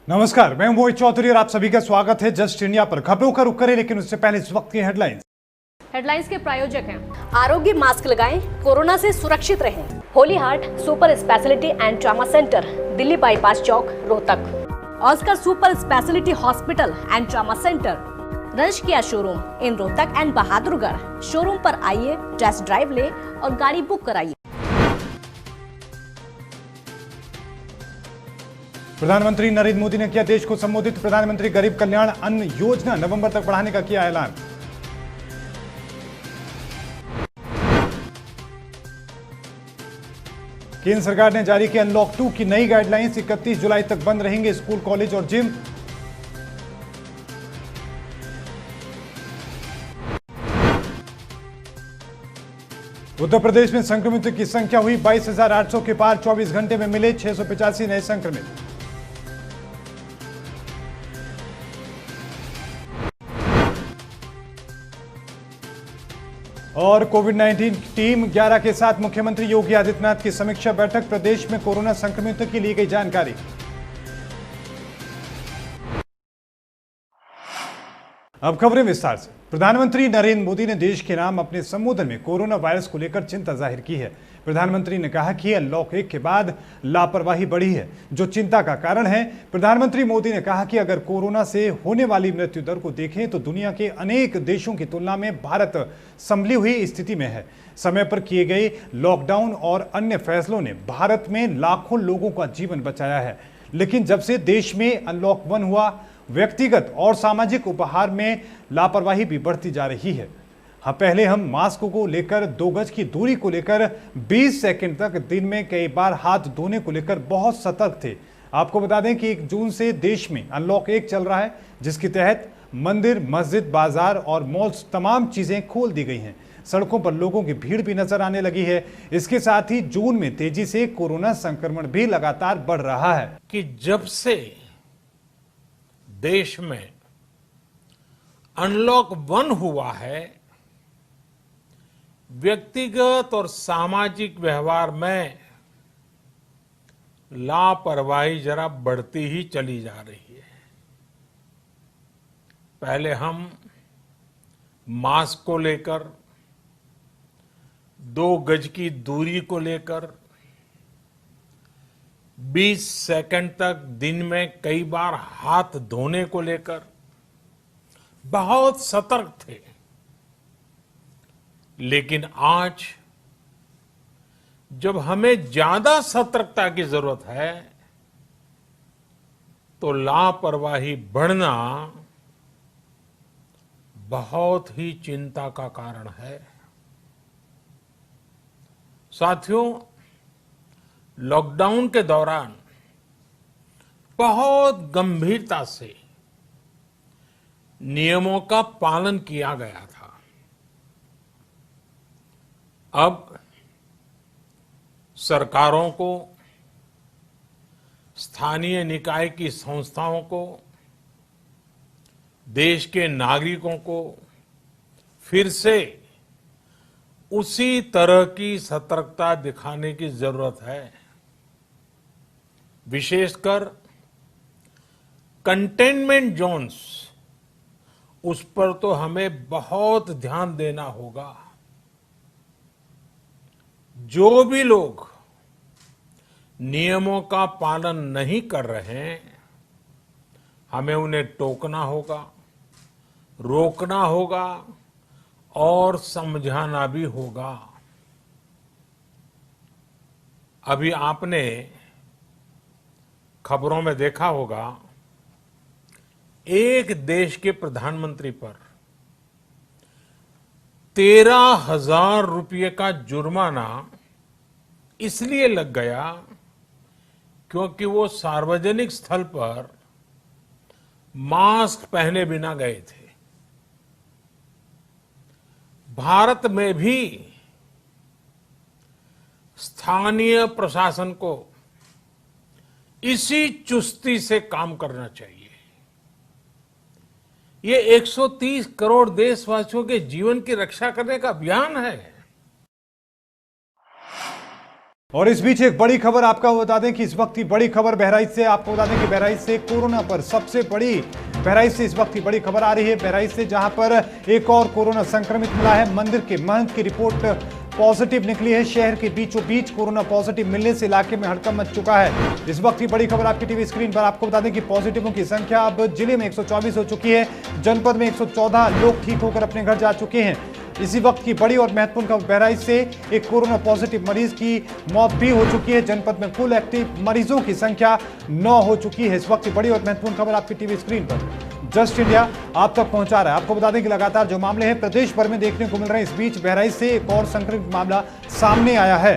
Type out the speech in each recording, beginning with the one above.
नमस्कार, मैं मोहित चौधरी और आप सभी का स्वागत है जस्ट इंडिया पर। खबरों का रुख करें, लेकिन उससे पहले इस वक्त की हेडलाइंस के प्रायोजक हैं आरोग्य मास्क लगाएं, कोरोना से सुरक्षित रहें। Holy heart super speciality and trauma centre, Delhi bypass Chowk, Rohtak. Oscar super speciality hospital and trauma centre, रंश Kia showroom in Rohtak and Bahadurgarh. Showroom पर आइए, टेस्ट ड्राइव ले और गाड़ी बुक कराइए। प्रधानमंत्री नरेंद्र मोदी ने किया देश को संबोधित। प्रधानमंत्री गरीब कल्याण अन्न योजना नवंबर तक बढ़ाने का किया ऐलान। केंद्र सरकार ने जारी की अनलॉक 2 की नई गाइडलाइंस। 31 जुलाई तक बंद रहेंगे स्कूल, कॉलेज और जिम। उत्तर प्रदेश में संक्रमितों की संख्या हुई 22,800 के पार। 24 घंटे में मिले 685 नए संक्रमित। और कोविड-19 टीम 11 के साथ मुख्यमंत्री योगी आदित्यनाथ की समीक्षा बैठक। प्रदेश में कोरोना संक्रमितों की ली गई जानकारी। अब खबरें विस्तार से। प्रधानमंत्री नरेंद्र मोदी ने देश के नाम अपने संबोधन में कोरोना वायरस को लेकर चिंता जाहिर की है। प्रधानमंत्री ने कहा कि अनलॉक 1 के बाद लापरवाही बढ़ी है, जो चिंता का कारण है। प्रधानमंत्री मोदी ने कहा कि अगर कोरोना से होने वाली मृत्यु दर को देखें तो दुनिया के अनेक देशों की तुलना में भारत संभली हुई स्थिति में है। समय पर किए गए लॉकडाउन और अन्य फैसलों ने भारत में लाखों लोगों का जीवन बचाया है। लेकिन जब से देश में अनलॉक 1 हुआ, व्यक्तिगत और सामाजिक उपहार में लापरवाही भी बढ़ती जा रही है। पहले हम मास्क को लेकर, 2 गज की दूरी को लेकर, 20 सेकंड तक दिन में कई बार हाथ धोने को लेकर बहुत सतर्क थे। आपको बता दें कि 1 जून से देश में अनलॉक 1 चल रहा है, जिसके तहत मंदिर, मस्जिद, बाजार और मॉल्स तमाम चीजें खोल दी गई हैं। सड़कों पर लोगों की भीड़ भी नजर आने लगी है। इसके साथ ही जून में तेजी से कोरोना संक्रमण भी लगातार बढ़ रहा है। कि जब से देश में अनलॉक 1 हुआ है, व्यक्तिगत और सामाजिक व्यवहार में लापरवाही जरा बढ़ती ही चली जा रही है। पहले हम मास्क को लेकर, 2 गज की दूरी को लेकर, 20 सेकंड तक दिन में कई बार हाथ धोने को लेकर बहुत सतर्क थे। लेकिन आज जब हमें ज्यादा सतर्कता की जरूरत है, तो लापरवाही बढ़ना बहुत ही चिंता का कारण है। साथियों, लॉकडाउन के दौरान बहुत गंभीरता से नियमों का पालन किया गया था। अब सरकारों को, स्थानीय निकाय की संस्थाओं को, देश के नागरिकों को फिर से उसी तरह की सतर्कता दिखाने की जरूरत है। विशेषकर कंटेनमेंट जोन्स, उस पर तो हमें बहुत ध्यान देना होगा। जो भी लोग नियमों का पालन नहीं कर रहे हैं, हमें उन्हें टोकना होगा, रोकना होगा और समझाना भी होगा। अभी आपने खबरों में देखा होगा, एक देश के प्रधानमंत्री पर 13,000 रुपये का जुर्माना इसलिए लग गया क्योंकि वो सार्वजनिक स्थल पर मास्क पहने बिना गए थे। भारत में भी स्थानीय प्रशासन को इसी चुस्ती से काम करना चाहिए। ये 130 करोड़ देशवासियों के जीवन की रक्षा करने का अभियान है। और इस बीच एक बड़ी खबर आपको बता दें कि इस वक्त की बड़ी खबर बहराइच से, आपको बता दें कि बहराइच से कोरोना पर सबसे बड़ी, बहराइच से इस वक्त की बड़ी खबर आ रही है। बहराइच से जहां पर एक और कोरोना संक्रमित मिला है। मंदिर के महंत की रिपोर्ट पॉजिटिव निकली है। शहर के बीचों बीच कोरोना पॉजिटिव मिलने से इलाके में हड़कंप मच चुका है। इस वक्त की बड़ी खबर आपकी टीवी स्क्रीन पर। आपको बता दें कि पॉजिटिवों की संख्या अब जिले में 124 हो चुकी है। जनपद में 114 लोग ठीक होकर अपने घर जा चुके हैं। इसी वक्त की बड़ी और महत्वपूर्ण खबर बहराइच से एक कोरोना पॉजिटिव मरीज की मौत भी हो चुकी है। जनपद में कुल एक्टिव मरीजों की संख्या 9 हो चुकी है। इस वक्त की बड़ी और महत्वपूर्ण खबर आपकी टीवी स्क्रीन पर जस्ट इंडिया आप तक पहुंचा रहा है। आपको बता दें कि लगातार जो मामले हैं प्रदेश भर में देखने को मिल रहे हैं। इस बीच बहराइच से एक और संक्रमित मामला सामने आया है।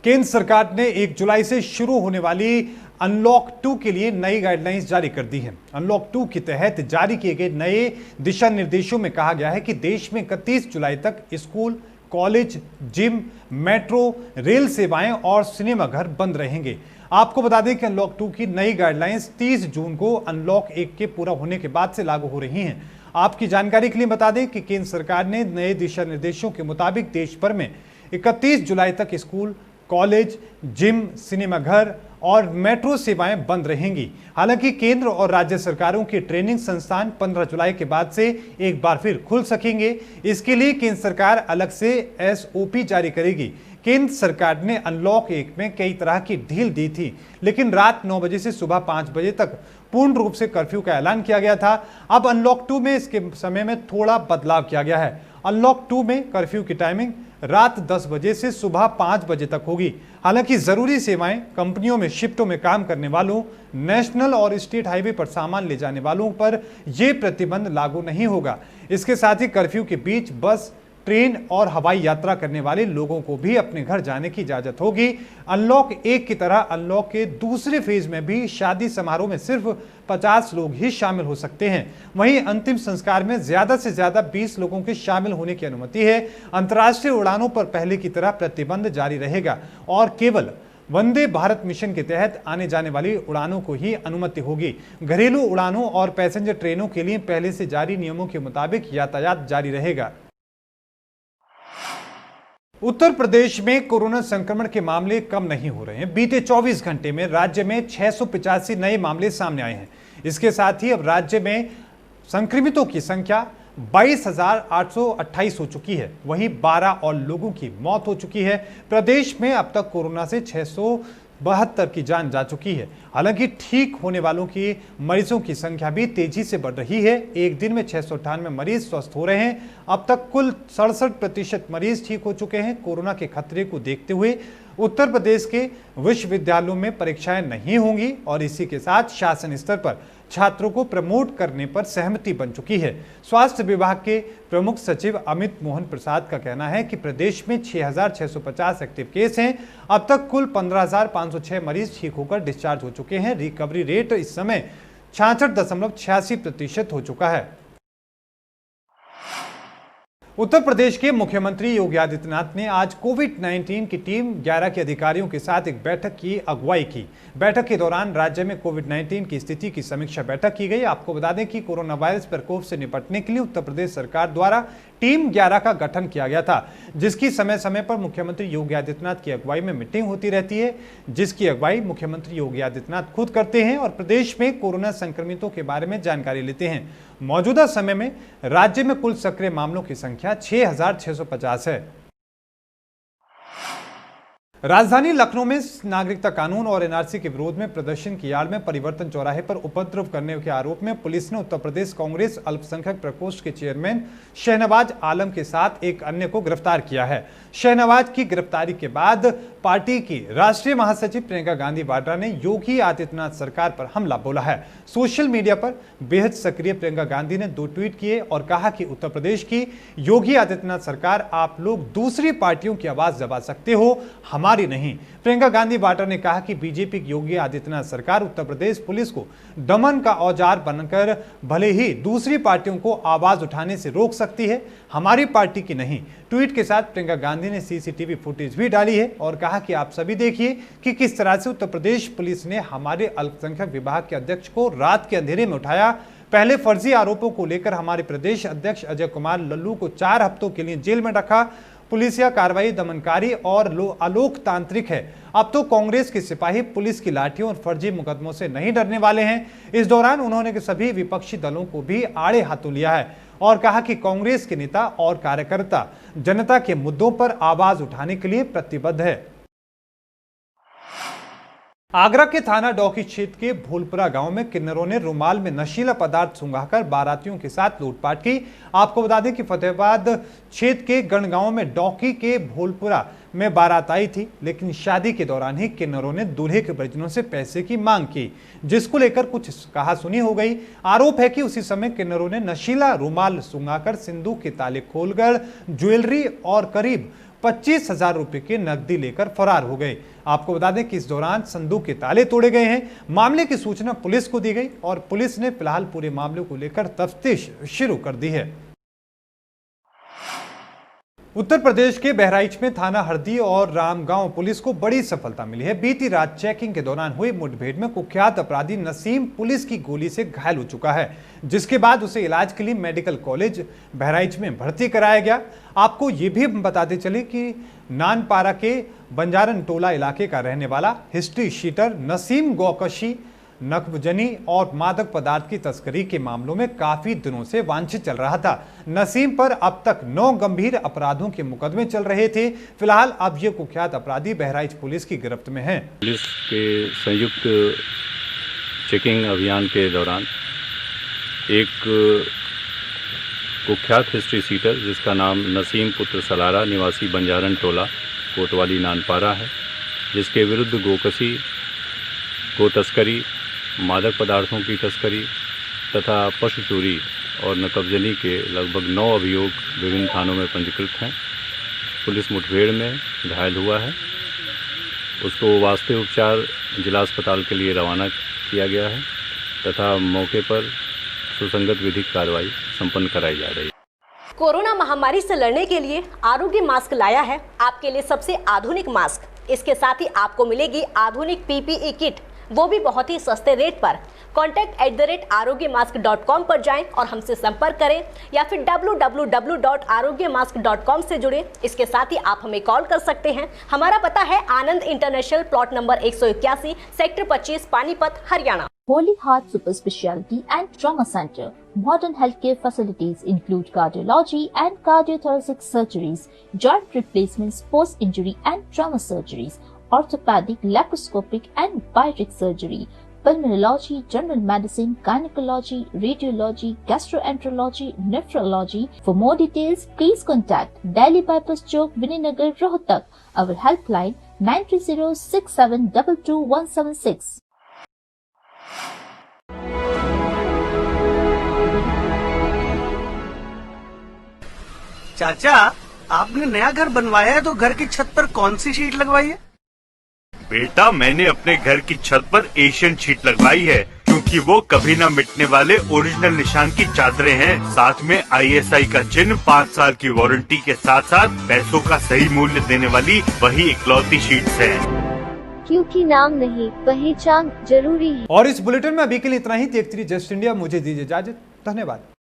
केंद्र सरकार ने 1 जुलाई से शुरू होने वाली अनलॉक 2 के लिए नई गाइडलाइंस जारी कर दी है। अनलॉक 2 के तहत जारी किए गए नए दिशा निर्देशों में कहा गया है कि देश में 31 जुलाई तक school, college, gym, metro, rail सेवाएं और सिनेमा घर बंद रहेंगे। आपको बता दें कि अनलॉक 2 की नई गाइडलाइंस 30 जून को अनलॉक 1 के पूरा होने के बाद से लागू हो रही हैं। आपकी जानकारी के लिए बता दें कि केंद्र सरकार ने नए दिशा निर्देशों के मुताबिक देश भर में 31 जुलाई तक स्कूल, कॉलेज, जिम, सिनेमा घर और मेट्रो सेवाएं बंद रहेंगी। हालांकि केंद्र और राज्य सरकारों के ट्रेनिंग संस्थान 15 जुलाई के बाद से एक बार फिर खुल सकेंगे। इसके लिए केंद्र सरकार अलग से SOP जारी करेगी। केंद्र सरकार ने अनलॉक 1 में कई तरह की ढील दी थी, लेकिन रात 9 बजे से सुबह 5 बजे तक पूर्ण रूप से कर्फ्यू का ऐलान किया गया था। अब अनलॉक 2 में इसके समय में थोड़ा बदलाव किया गया है। अनलॉक 2 में कर्फ्यू की टाइमिंग रात 10 बजे से सुबह 5 बजे तक होगी। हालांकि जरूरी सेवाएं, कंपनियों में शिफ्टों में काम करने वालों, नेशनल और स्टेट हाईवे पर सामान ले जाने वालों पर यह प्रतिबंध लागू नहीं होगा। इसके साथ ही कर्फ्यू के बीच बस, ट्रेन और हवाई यात्रा करने वाले लोगों को भी अपने घर जाने की इजाजत होगी। अनलॉक 1 की तरह अनलॉक के दूसरे फेज में भी शादी समारोह में सिर्फ 50 लोग ही शामिल हो सकते हैं। वहीं अंतिम संस्कार में ज्यादा से ज्यादा 20 लोगों के शामिल होने की अनुमति है। अंतर्राष्ट्रीय उड़ानों पर पहले की तरह प्रतिबंध जारी रहेगा और केवल वंदे भारत मिशन के तहत आने जाने वाली उड़ानों को ही अनुमति होगी। घरेलू उड़ानों और पैसेंजर ट्रेनों के लिए पहले से जारी नियमों के मुताबिक यातायात जारी रहेगा। उत्तर प्रदेश में कोरोना संक्रमण के मामले कम नहीं हो रहे हैं। बीते 24 घंटे में राज्य में 685 नए मामले सामने आए हैं। इसके साथ ही अब राज्य में संक्रमितों की संख्या 22,828 हो चुकी है। वहीं 12 और लोगों की मौत हो चुकी है। प्रदेश में अब तक कोरोना से 672 की जान जा चुकी है। हालांकि ठीक होने वालों की मरीजों की संख्या भी तेजी से बढ़ रही है। एक दिन में 698 मरीज स्वस्थ हो रहे हैं। अब तक कुल 67% मरीज ठीक हो चुके हैं। कोरोना के खतरे को देखते हुए उत्तर प्रदेश के विश्वविद्यालयों में परीक्षाएं नहीं होंगी और इसी के साथ शासन स्तर पर छात्रों को प्रमोट करने पर सहमति बन चुकी है। स्वास्थ्य विभाग के प्रमुख सचिव अमित मोहन प्रसाद का कहना है कि प्रदेश में 6,650 एक्टिव केस हैं। अब तक कुल 15,506 मरीज ठीक होकर डिस्चार्ज हो चुके हैं। रिकवरी रेट इस समय 66.86% हो चुका है। उत्तर प्रदेश के मुख्यमंत्री योगी आदित्यनाथ ने आज कोविड-19 की टीम 11 के अधिकारियों के साथ एक बैठक की अगुवाई की। बैठक के दौरान राज्य में कोविड-19 की स्थिति की समीक्षा बैठक की गई। आपको बता दें कि कोरोना वायरस प्रकोप से निपटने के लिए उत्तर प्रदेश सरकार द्वारा टीम 11 का गठन किया गया था, जिसकी समय समय पर मुख्यमंत्री योगी आदित्यनाथ की अगुवाई में मीटिंग होती रहती है, जिसकी अगुवाई मुख्यमंत्री योगी आदित्यनाथ खुद करते हैं और प्रदेश में कोरोना संक्रमितों के बारे में जानकारी लेते हैं। मौजूदा समय में राज्य में कुल सक्रिय मामलों की संख्या 6,650 है। राजधानी लखनऊ में नागरिकता कानून और NRC के विरोध में प्रदर्शन की आड़ में परिवर्तन चौराहे पर उपद्रव करने के आरोप में पुलिस ने उत्तर प्रदेश कांग्रेस अल्पसंख्यक प्रकोष्ठ के चेयरमैन शहनवाज आलम के साथ एक अन्य को गिरफ्तार किया है। शहनवाज की गिरफ्तारी के बाद पार्टी की राष्ट्रीय महासचिव प्रियंका गांधी वाड्रा ने योगी आदित्यनाथ सरकार पर हमला बोला है। सोशल मीडिया पर बेहद सक्रिय प्रियंका गांधी ने 2 ट्वीट किए और कहा कि उत्तर प्रदेश की योगी आदित्यनाथ सरकार, आप लोग दूसरी पार्टियों की आवाज दबा सकते हो, हमारी नहीं। प्रियंका गांधी वाड्रा ने कहा कि बीजेपी की योगी आदित्यनाथ सरकार उत्तर प्रदेश पुलिस को दमन का औजार बनकर भले ही दूसरी पार्टियों को आवाज उठाने से रोक सकती है, हमारी पार्टी की नहीं। ट्वीट के साथ प्रियंका गांधी ने CCTV फुटेज भी डाली है और कहा कि आप सभी देखिए कि किस तरह से उत्तर प्रदेश पुलिस ने हमारे अल्पसंख्यक विभाग के अध्यक्ष को रात के अंधेरे में उठाया। पहले फर्जी आरोपों को लेकर हमारे प्रदेश अध्यक्ष अजय कुमार लल्लू को 4 हफ्तों के लिए जेल में रखा। पुलिसिया कार्रवाई दमनकारी और अलोकतांत्रिक है। अब तो कांग्रेस के सिपाही पुलिस की लाठियों और फर्जी मुकदमों से नहीं डरने वाले हैं। इस दौरान उन्होंने सभी विपक्षी दलों को भी आड़े हाथों लिया है और कहा कि कांग्रेस के नेता और कार्यकर्ता जनता के मुद्दों पर आवाज उठाने के लिए प्रतिबद्ध है। आगरा के थाना डौकी क्षेत्र के भोलपुरा गांव में किन्नरों ने रुमाल में नशीला पदार्थ सुंघाकर बारातियों के साथ लूटपाट की। आपको बता दें कि फतेहाबाद क्षेत्र के गणगांव में डौकी के भोलपुरा में बारात आई थी, लेकिन शादी के दौरान ही किन्नरों ने दूल्हे के परिजनों से पैसे की मांग की, जिसको लेकर कुछ कहासुनी हो गई। आरोप है कि उसी समय किन्नरों ने नशीला रुमाल सुंघाकर सिंदूक के ताले खोलकर ज्वेलरी और करीब 25,000 रुपए की नकदी लेकर फरार हो गए। आपको बता दें कि इस दौरान संदूक के ताले तोड़े गए हैं। मामले की सूचना पुलिस को दी गई और पुलिस ने फिलहाल पूरे मामले को लेकर तफ्तीश शुरू कर दी है। उत्तर प्रदेश के बहराइच में थाना हरदी और रामगांव पुलिस को बड़ी सफलता मिली है। बीती रात चेकिंग के दौरान हुई मुठभेड़ में कुख्यात अपराधी नसीम पुलिस की गोली से घायल हो चुका है, जिसके बाद उसे इलाज के लिए मेडिकल कॉलेज बहराइच में भर्ती कराया गया। आपको ये भी बताते चले कि नानपारा के बंजारन टोला इलाके का रहने वाला हिस्ट्री शीटर नसीम गौकशी नकबजनी और मादक पदार्थ की तस्करी के मामलों में काफी दिनों से वांछित चल रहा था। नसीम पर अब तक 9 गंभीर अपराधों के मुकदमे चल रहे थे। फिलहाल अब ये कुख्यात अपराधी बहराइच पुलिस की गिरफ्त में हैं। पुलिस के संयुक्त चेकिंग अभियान के दौरान एक कुख्यात हिस्ट्री सीटर जिसका नाम नसीम पुत्र सलारा निवासी बंजारन टोला कोतवाली नानपारा है, जिसके विरुद्ध गोकशी, गो तस्करी, मादक पदार्थों की तस्करी तथा पशु चोरी और नकबजनी के लगभग 9 अभियोग विभिन्न थानों में पंजीकृत हैं। पुलिस मुठभेड़ में घायल हुआ है, उसको वास्ते उपचार जिला अस्पताल के लिए रवाना किया गया है तथा मौके पर सुसंगत विधिक कार्रवाई संपन्न कराई जा रही है। कोरोना महामारी से लड़ने के लिए आरोग्य मास्क लाया है आपके लिए सबसे आधुनिक मास्क। इसके साथ ही आपको मिलेगी आधुनिक PPE किट, वो भी बहुत ही सस्ते रेट पर। contact@arogyamask.com पर जाएं और हमसे संपर्क करें या फिर www.arogyamask.com से जुड़ें। इसके साथ ही आप हमें कॉल कर सकते हैं। हमारा पता है Anand international plot number 181 sector 25 Panipat Haryana. Holy Heart Super Speciality and Trauma Center. Modern healthcare facilities include cardiology and cardiothoracic surgeries, joint replacements, post-injury and trauma surgeries, orthopedic, laparoscopic and bariatric surgery, pulmonology, general medicine, gynecology, radiology, gastroenterology, nephrology. For more details, please contact Delhi Bypass Chowk, Vininagar, Rohtak. Our helpline 93067222176. चाचा, आपने नया घर बनवाया है तो घर की छत पर कौन सी शीट लगवाई है? बेटा, मैंने अपने घर की छत पर एशियन शीट लगवाई है, क्योंकि वो कभी न मिटने वाले ओरिजिनल निशान की चादरें हैं। साथ में ISI का चिन्ह, 5 साल की वारंटी के साथ साथ पैसों का सही मूल्य देने वाली वही इकलौती शीट्स हैं। क्योंकि नाम नहीं, पहचान जरूरी है। और इस बुलेटिन में अभी के लिए इतना ही। देखते रहिए जस्ट इंडिया। मुझे दीजिए इजाजत। धन्यवाद।